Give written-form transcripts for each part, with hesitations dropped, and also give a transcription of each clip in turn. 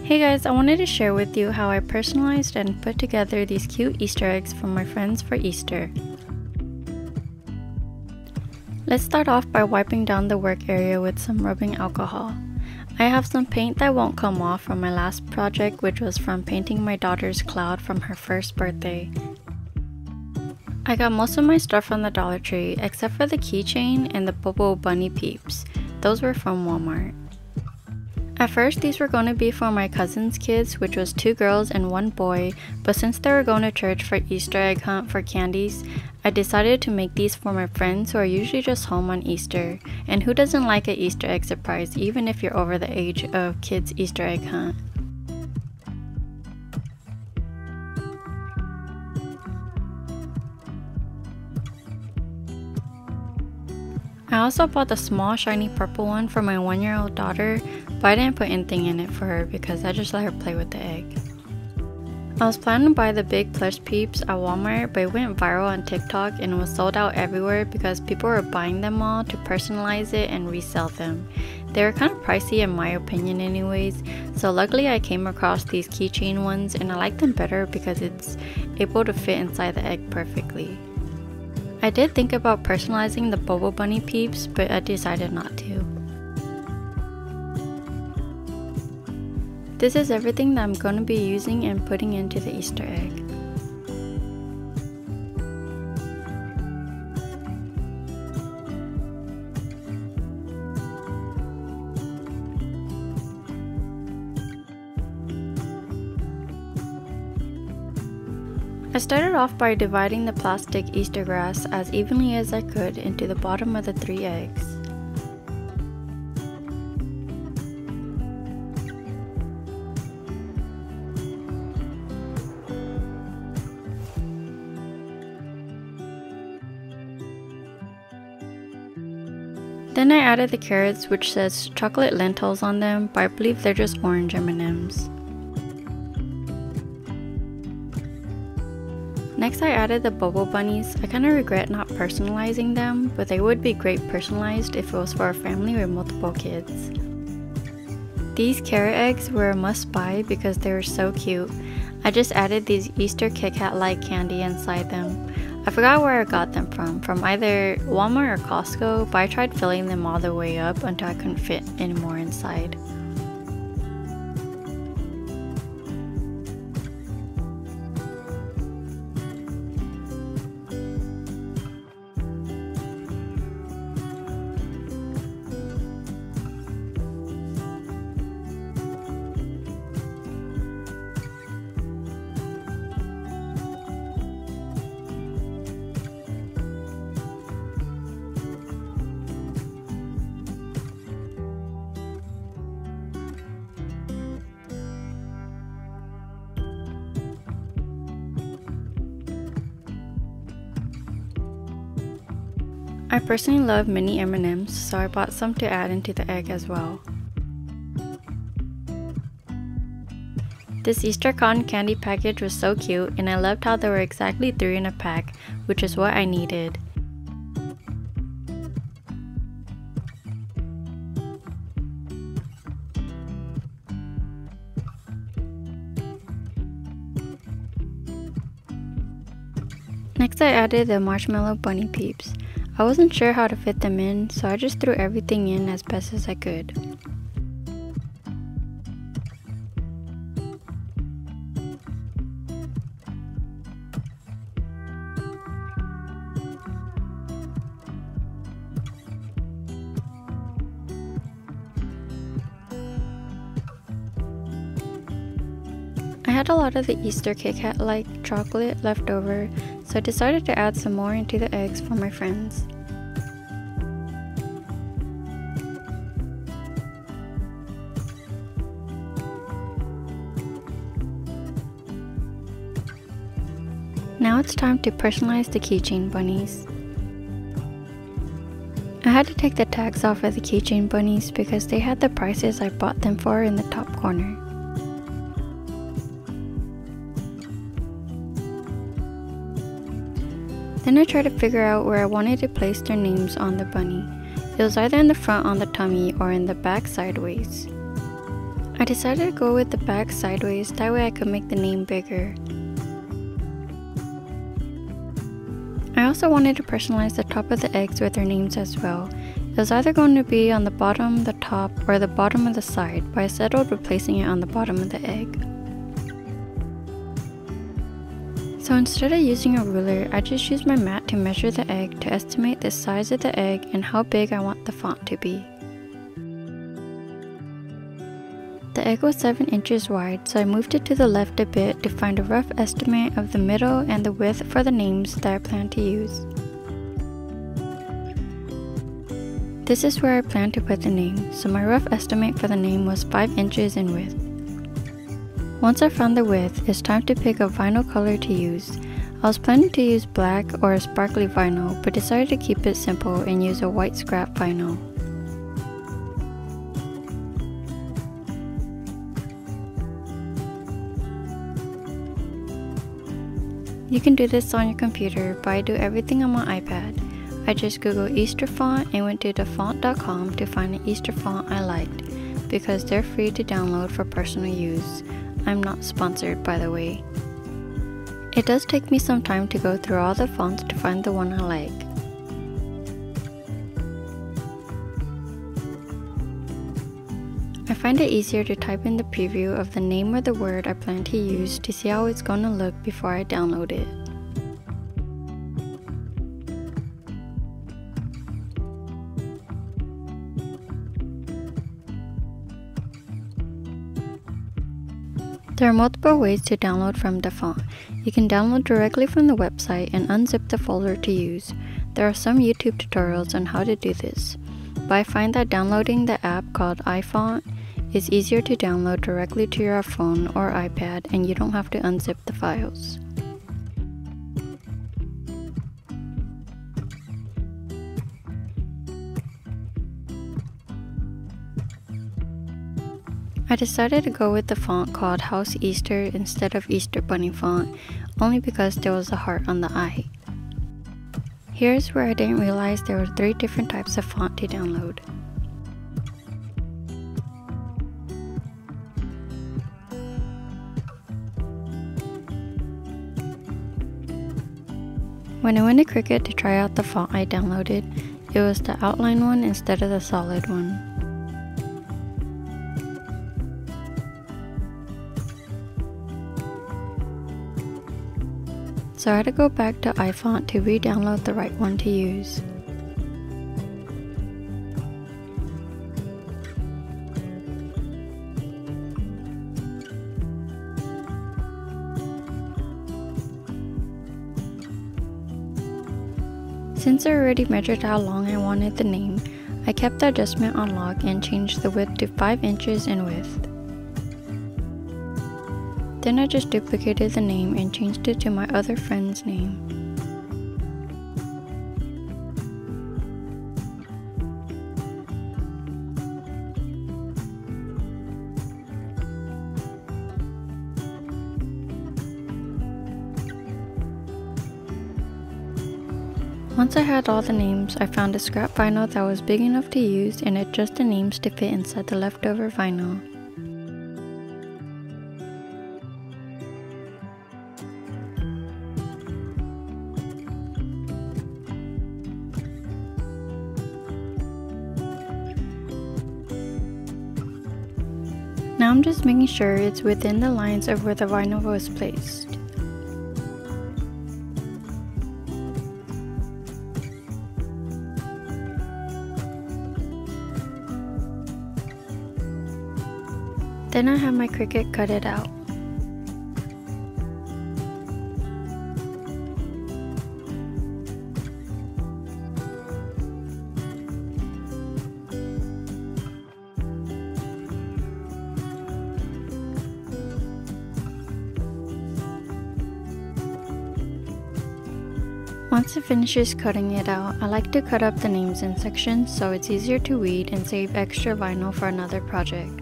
Hey guys, I wanted to share with you how I personalized and put together these cute Easter eggs for my friends for Easter. Let's start off by wiping down the work area with some rubbing alcohol. I have some paint that won't come off from my last project, which was from painting my daughter's cloud from her first birthday. I got most of my stuff from the Dollar Tree except for the keychain and the Bobo bunny peeps. Those were from Walmart. At first these were going to be for my cousin's kids, which was 2 girls and 1 boy, but since they were going to church for Easter egg hunt for candies, I decided to make these for my friends who are usually just home on Easter, and who doesn't like an Easter egg surprise even if you're over the age of kids' Easter egg hunt. I also bought the small shiny purple one for my 1-year-old daughter, but I didn't put anything in it for her because I just let her play with the egg. I was planning to buy the big plush peeps at Walmart, but it went viral on TikTok and was sold out everywhere because people were buying them all to personalize it and resell them. They were kind of pricey in my opinion anyways, so luckily I came across these keychain ones and I like them better because it's able to fit inside the egg perfectly. I did think about personalizing the Bobo bunny peeps, but I decided not to. This is everything that I'm going to be using and putting into the Easter egg. I started off by dividing the plastic Easter grass as evenly as I could into the bottom of the 3 eggs. Then I added the carrots, which says chocolate lentils on them, but I believe they're just orange M&Ms. Next I added the Bobo bunnies. I kind of regret not personalizing them, but they would be great personalized if it was for a family with multiple kids. These carrot eggs were a must buy because they were so cute. I just added these Easter Kit Kat-like candy inside them. I forgot where I got them from either Walmart or Costco, but I tried filling them all the way up until I couldn't fit any more inside. I personally love mini M&Ms, so I bought some to add into the egg as well. This Easter cotton candy package was so cute, and I loved how there were exactly 3 in a pack, which is what I needed. Next I added the marshmallow bunny peeps. I wasn't sure how to fit them in, so I just threw everything in as best as I could. I had a lot of the Easter Kit Kat-like chocolate left over, so I decided to add some more into the eggs for my friends. Now it's time to personalize the keychain bunnies. I had to take the tags off of the keychain bunnies because they had the prices I bought them for in the top corner. Then I tried to figure out where I wanted to place their names on the bunny. It was either in the front on the tummy or in the back sideways. I decided to go with the back sideways, that way I could make the name bigger. I also wanted to personalize the top of the eggs with their names as well. It was either going to be on the bottom, the top, or the bottom of the side, but I settled with placing it on the bottom of the egg. So instead of using a ruler, I just used my mat to measure the egg to estimate the size of the egg and how big I want the font to be. The egg was 7 inches wide, so I moved it to the left a bit to find a rough estimate of the middle and the width for the names that I plan to use. This is where I plan to put the name, so my rough estimate for the name was 5 inches in width. Once I found the width, it's time to pick a vinyl color to use. I was planning to use black or a sparkly vinyl, but decided to keep it simple and use a white scrap vinyl. You can do this on your computer, but I do everything on my iPad. I just Googled Easter font and went to thefont.com to find an Easter font I liked, because they're free to download for personal use. I'm not sponsored, by the way. It does take me some time to go through all the fonts to find the one I like. I find it easier to type in the preview of the name or the word I plan to use to see how it's going to look before I download it. There are multiple ways to download from the font. You can download directly from the website and unzip the folder to use. There are some YouTube tutorials on how to do this, but I find that downloading the app called iFont is easier to download directly to your phone or iPad, and you don't have to unzip the files. I decided to go with the font called House Easter instead of Easter Bunny font, only because there was a heart on the I. Here's where I didn't realize there were 3 different types of font to download. When I went to Cricut to try out the font I downloaded, it was the outline one instead of the solid one. So I had to go back to iFont to re-download the right one to use. Since I already measured how long I wanted the name, I kept the adjustment on lock and changed the width to 5 inches in width. Then I just duplicated the name and changed it to my other friend's name. Once I had all the names, I found a scrap vinyl that was big enough to use and adjust the names to fit inside the leftover vinyl. Now I'm just making sure it's within the lines of where the vinyl was placed. Then I have my Cricut cut it out. Once it finishes cutting it out, I like to cut up the names in sections so it's easier to read and save extra vinyl for another project.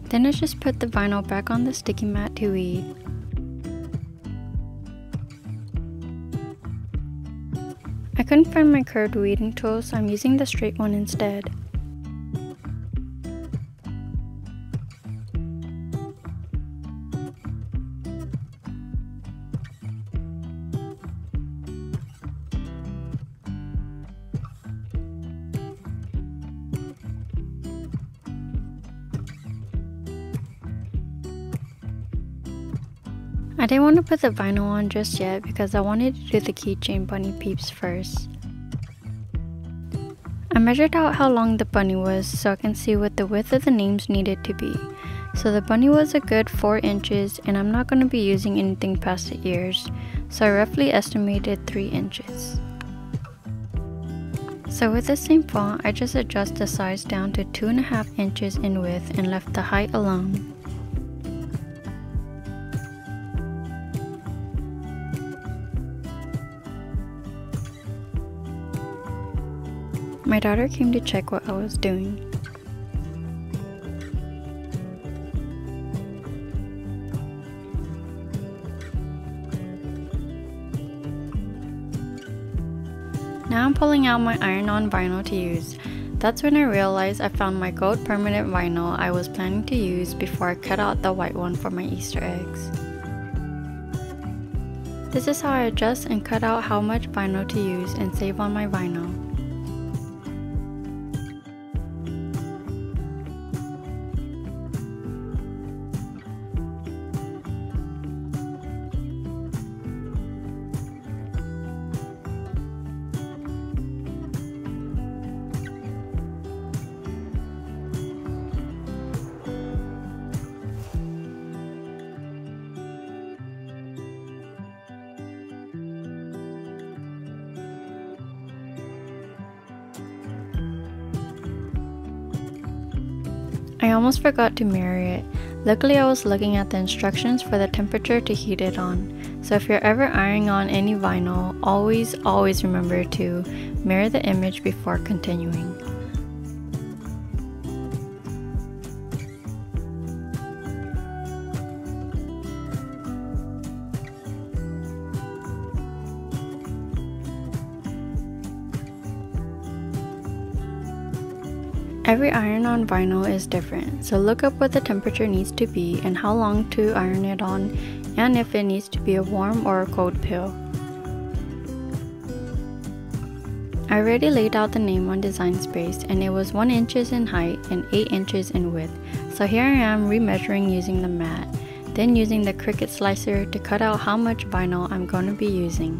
Then I just put the vinyl back on the sticky mat to read. I couldn't find my curved weeding tool, so I'm using the straight one instead. I didn't want to put the vinyl on just yet because I wanted to do the keychain bunny peeps first. I measured out how long the bunny was so I can see what the width of the names needed to be. So the bunny was a good 4 inches and I'm not going to be using anything past the ears, so I roughly estimated 3 inches. So with the same font, I just adjust the size down to 2.5 inches in width and left the height alone. My daughter came to check what I was doing. Now I'm pulling out my iron-on vinyl to use. That's when I realized I found my gold permanent vinyl I was planning to use before I cut out the white one for my Easter eggs. This is how I adjust and cut out how much vinyl to use and save on my vinyl. I almost forgot to mirror it. Luckily I was looking at the instructions for the temperature to heat it on. So if you're ever ironing on any vinyl, always remember to mirror the image before continuing. Every iron-on vinyl is different, so look up what the temperature needs to be and how long to iron it on, and if it needs to be a warm or a cold peel. I already laid out the name on Design Space and it was 1 inch in height and 8 inches in width, so here I am remeasuring using the mat, then using the Cricut slicer to cut out how much vinyl I'm going to be using.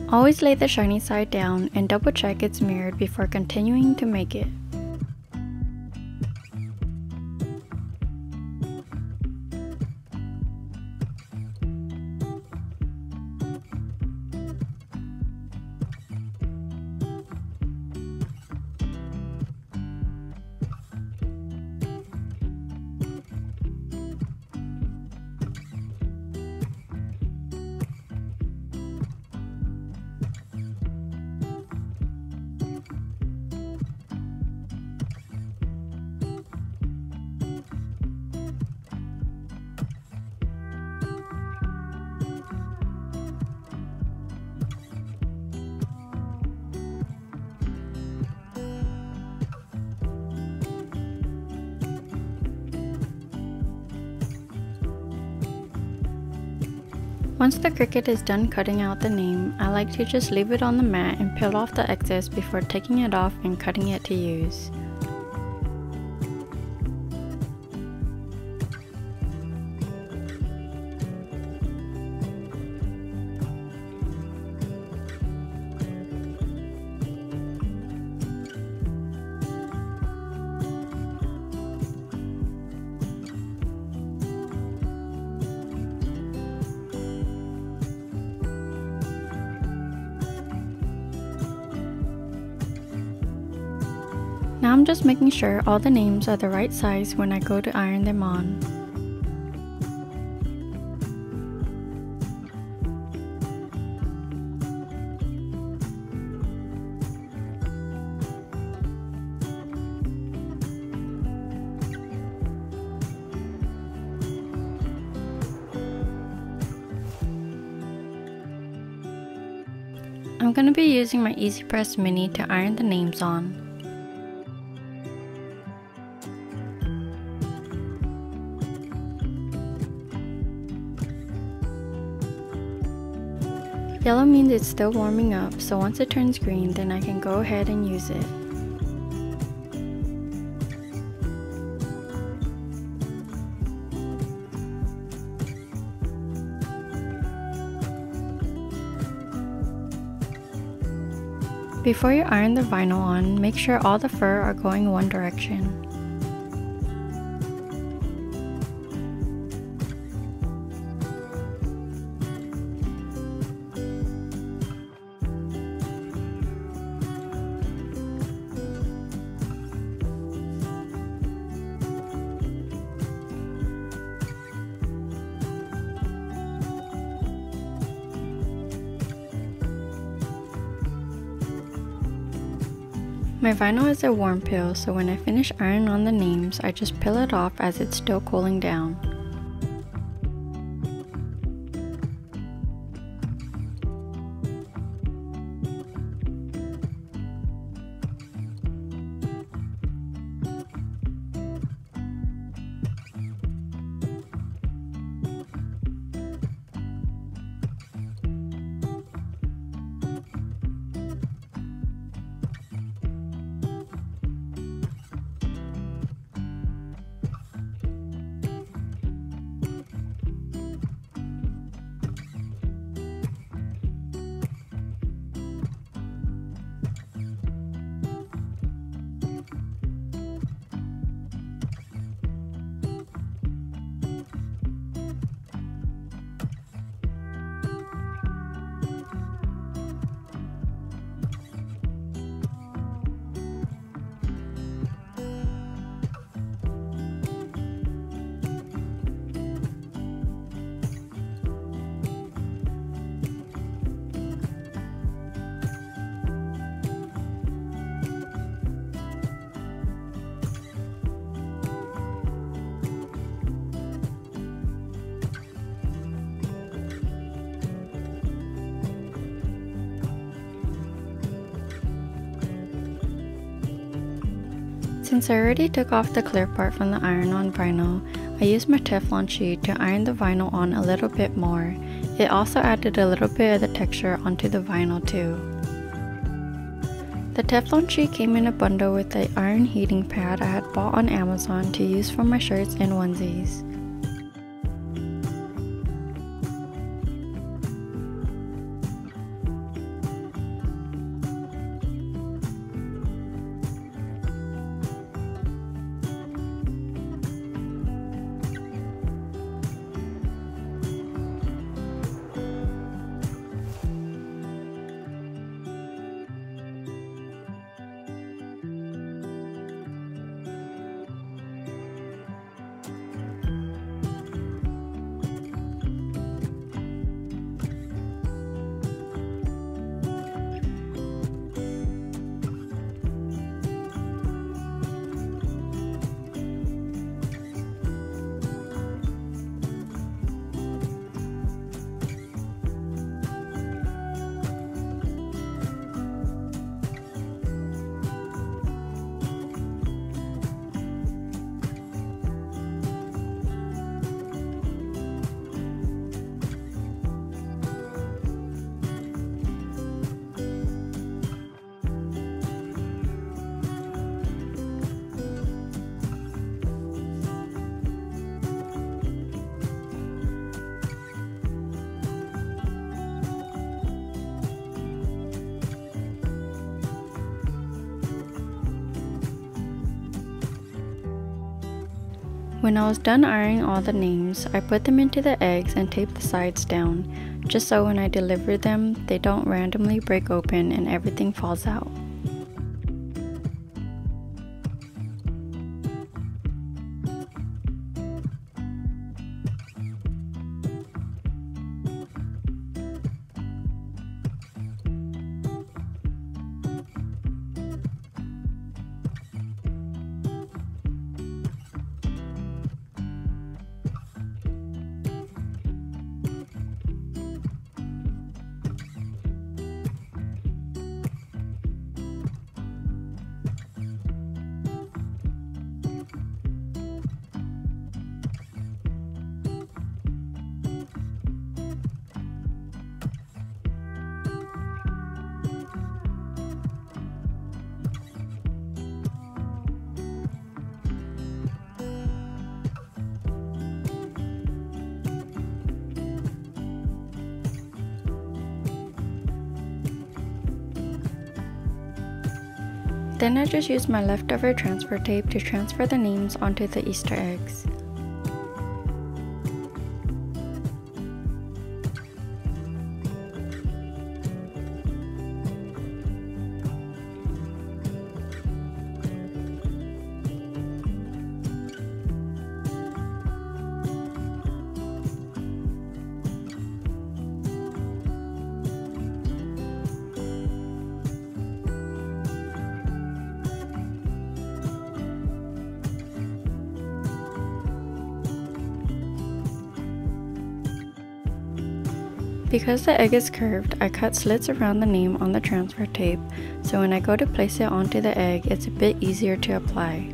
Always lay the shiny side down and double check it's mirrored before continuing to make it. Once the Cricut is done cutting out the name, I like to just leave it on the mat and peel off the excess before taking it off and cutting it to use. Now I'm just making sure all the names are the right size when I go to iron them on. I'm going to be using my Easy Press Mini to iron the names on. Yellow means it's still warming up, so once it turns green, then I can go ahead and use it. Before you iron the vinyl on, make sure all the fur are going one direction. My vinyl is a warm peel, so when I finish ironing on the names, I just peel it off as it's still cooling down. Since I already took off the clear part from the iron-on vinyl, I used my Teflon sheet to iron the vinyl on a little bit more. It also added a little bit of the texture onto the vinyl too. The Teflon sheet came in a bundle with the iron heating pad I had bought on Amazon to use for my shirts and onesies. When I was done ironing all the names, I put them into the eggs and taped the sides down, just so when I deliver them, they don't randomly break open and everything falls out. Then I just used my leftover transfer tape to transfer the names onto the Easter eggs. Because the egg is curved, I cut slits around the name on the transfer tape, so when I go to place it onto the egg, it's a bit easier to apply.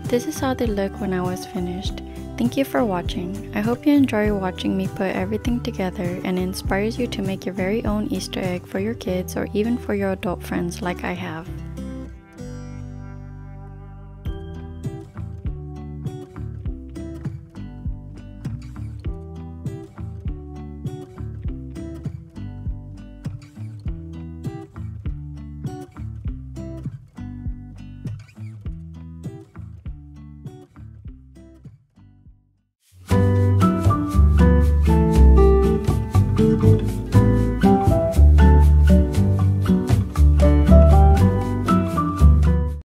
This is how they look when I was finished. Thank you for watching. I hope you enjoy watching me put everything together and it inspires you to make your very own Easter egg for your kids or even for your adult friends like I have.